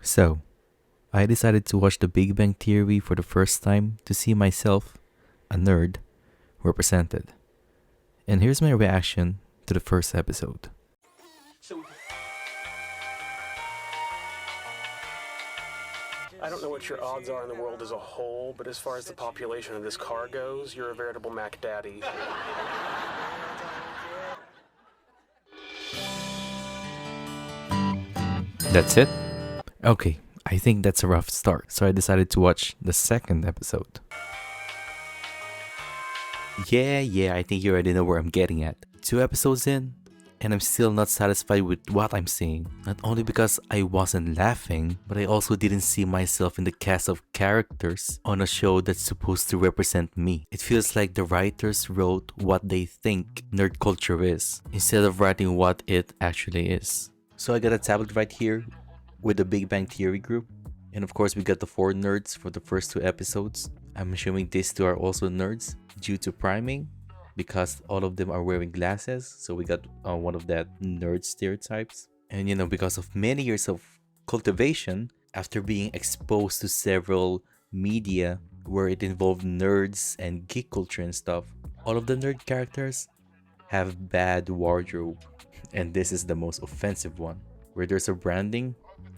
So, I decided to watch The Big Bang Theory for the first time to see myself, a nerd, represented. And here's my reaction to the first episode. I don't know what your odds are in the world as a whole, but as far as the population of this car goes, you're a veritable Mac Daddy. That's it? Okay, I think that's a rough start, so I decided to watch the second episode. Yeah, I think you already know where I'm getting at. 2 episodes in, and I'm still not satisfied with what I'm seeing. Not only because I wasn't laughing, but I also didn't see myself in the cast of characters on a show that's supposed to represent me. It feels like the writers wrote what they think nerd culture is, instead of writing what it actually is. So I got a tablet right here with the Big Bang Theory group. And of course, we got the 4 nerds for the first 2 episodes. I'm assuming these 2 are also nerds due to priming because all of them are wearing glasses. So we got one of that nerd stereotypes. And because of many years of cultivation, after being exposed to several media where it involved nerds and geek culture and stuff, all of the nerd characters have bad wardrobe. And this is the most offensive one, where there's a branding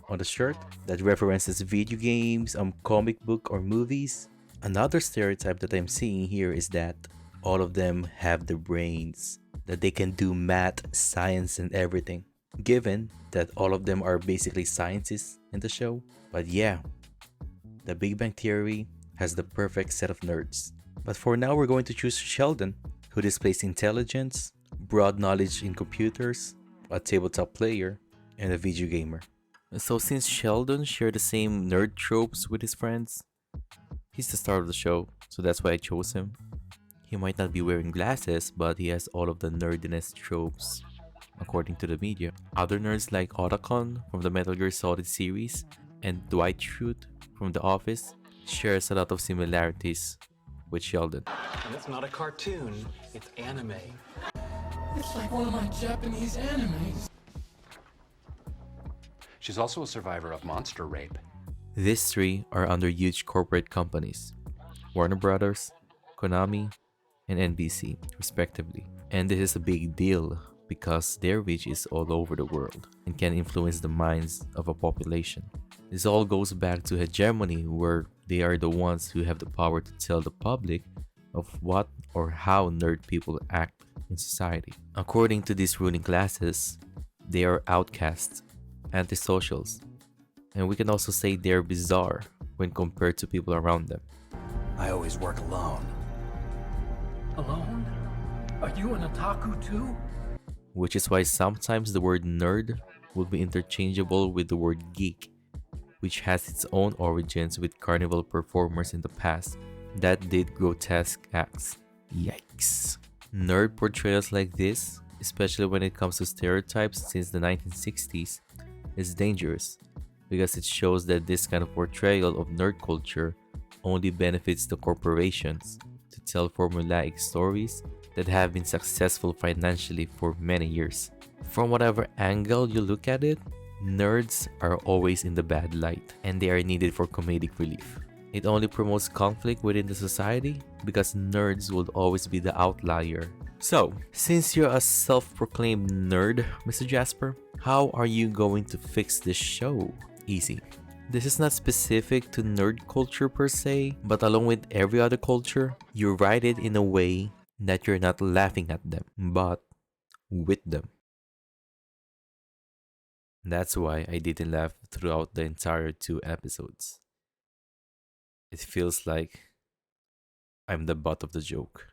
on the shirt that references video games, comic book, or movies. Another stereotype that I'm seeing here is that all of them have the brains, that they can do math, science, and everything, given that all of them are basically scientists in the show. But yeah, the Big Bang Theory has the perfect set of nerds. But for now, we're going to choose Sheldon, who displays intelligence, broad knowledge in computers, a tabletop player, and a video gamer. So since Sheldon shared the same nerd tropes with his friends, he's the star of the show, so that's why I chose him. He might not be wearing glasses, but he has all of the nerdiness tropes, according to the media. Other nerds like Otacon from the Metal Gear Solid series and Dwight Schrute from The Office shares a lot of similarities with Sheldon. And it's not a cartoon, it's anime. It's like one of my Japanese animes. She's also a survivor of monster rape. These 3 are under huge corporate companies, Warner Brothers, Konami, and NBC, respectively. And this is a big deal because their reach is all over the world and can influence the minds of a population. This all goes back to hegemony, where they are the ones who have the power to tell the public of what or how nerd people act in society. According to these ruling classes, they are outcasts, antisocials, and we can also say they're bizarre when compared to people around them. I always work alone. Alone? Are you an otaku too? Which is why sometimes the word nerd will be interchangeable with the word geek, which has its own origins with carnival performers in the past that did grotesque acts. Yikes. Nerd portrayals like this, especially when it comes to stereotypes since the 1960s, is dangerous because it shows that this kind of portrayal of nerd culture only benefits the corporations to tell formulaic stories that have been successful financially for many years. From whatever angle you look at it, nerds are always in the bad light and they are needed for comedic relief. It only promotes conflict within the society because nerds will always be the outlier. So, since you're a self-proclaimed nerd, Mr. Jasper, how are you going to fix this show? Easy. This is not specific to nerd culture per se, but along with every other culture, you write it in a way that you're not laughing at them, but with them. That's why I didn't laugh throughout the entire 2 episodes. It feels like I'm the butt of the joke.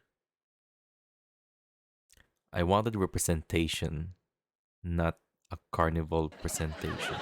I wanted representation, not a carnival presentation.